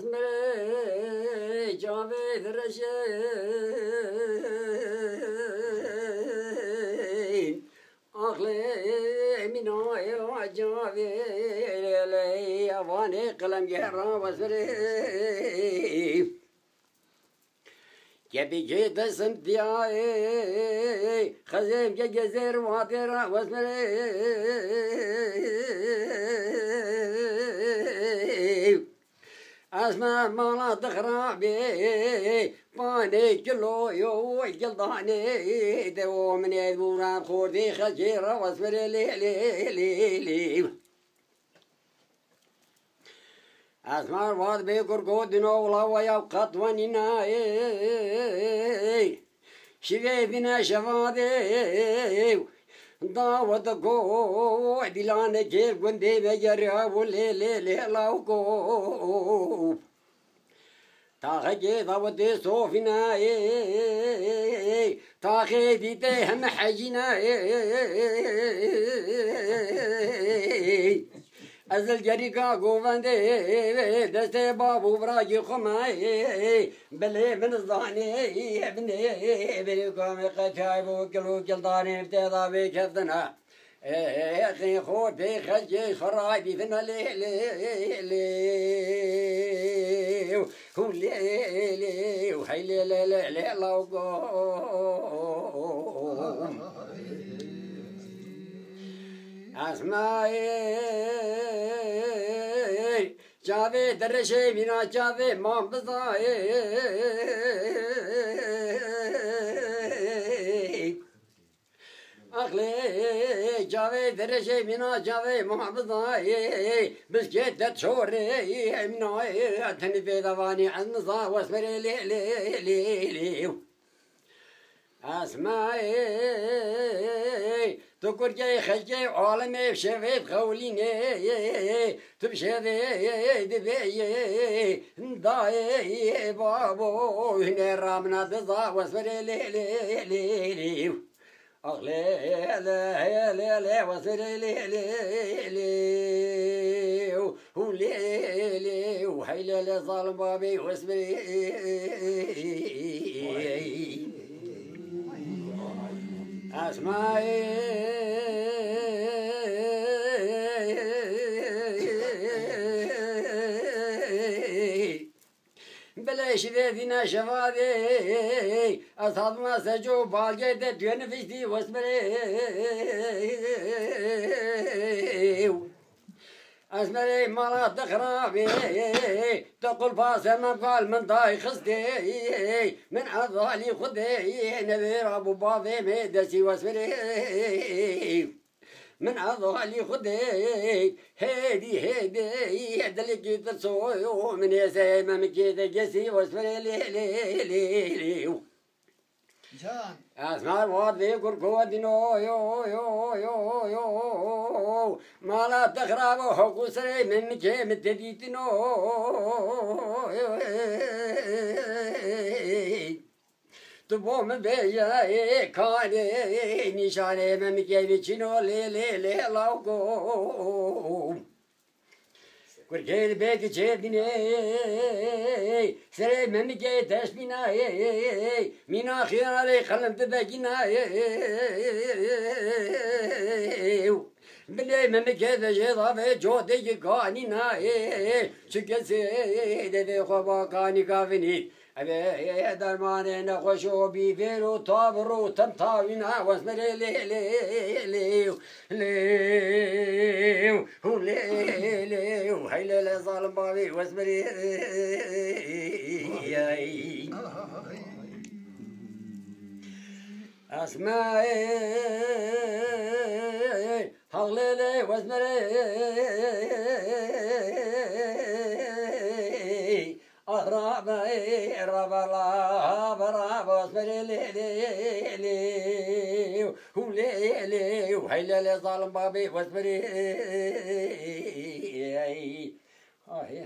واسمري جاويد رشين أخلي من عيو جاويد لي أواني قلم جهرا واسمري كبي جيت سمتياي خزيم جزير واتيرا واسمري اسمع مالا تخرابي باني كلو يو جلداني دو من يدوران خوردي خجيرا واسمري لي لي لي لي اسمع واد بيكور قودنو ولا ويا قطوانينا شبيبنا شفادي داوت قو دلان جيب قندي بجريا ولي لي لي لاوكو تاخجي داوت صوفنا تاخي دي تهم حجنا ازل جريكا قوفاندي دستي بابو براجي خماي بلي من الظاني ابني بريكم قتايبو كلو جلداني ابتدا بكفتنا اخي خوتي خجي خرايبي فينا لي لي لي هو لي لي وحي لي لي لي لي اسمعي جاوي درشي بنا جاوي ما بزاي اخلي جاوي درشي بنا جاوي ما بزاي بس جيت تشوري مناي اتني في ذواني عن نصا واسمري لي لي لي لي اسمعي تقول جاي خجي عالمي بشفيت خوليني تبشفي دبي نداي بابو هنا رامنا تضا واسمري لي لي لي لي اغلي لا لا لا واسمري لي لي لي ولي لي وحيل لي ظالم بابي واسمري اسمعي بلاش ذينا شفادي اصحاب ما سجوا بالجيت تنفسي واسمري اسمري مالا تخرابي تقول فاسما قال من ضاي خصدي من عضالي خدي نبي ابو باضي ميدسي واسمري من عضالي خدي هيدي هيدي دلقي ترسو من يسيما مكيد جسي واسمري لي لي لي لي اسمع الواد يقول قودنو يو يو يو يو ما لا تخربوا حقوق سري من جيم تديتنو تبو من بيا كاني نشاني من كيفيتشنو لي لي لي لاوكو كرجال بيك جيدني سري من جاي تشبينا مينا خيالي خلم تبجينا بلي من كذا جيضا في جودي قانينا شكسي دي خبا كاني كافني أبي درماني نخشو بيفيرو طابرو تمطاوينا واسمري لي لي لي لي لي لي وهيلي لي ظالم بابي واسمري اسمعي هغليلي واسمري أغرابي ربلا براب واسمري لي لي لي ولي لي وهيلي لي ظالم بابي واسمري هاي هاي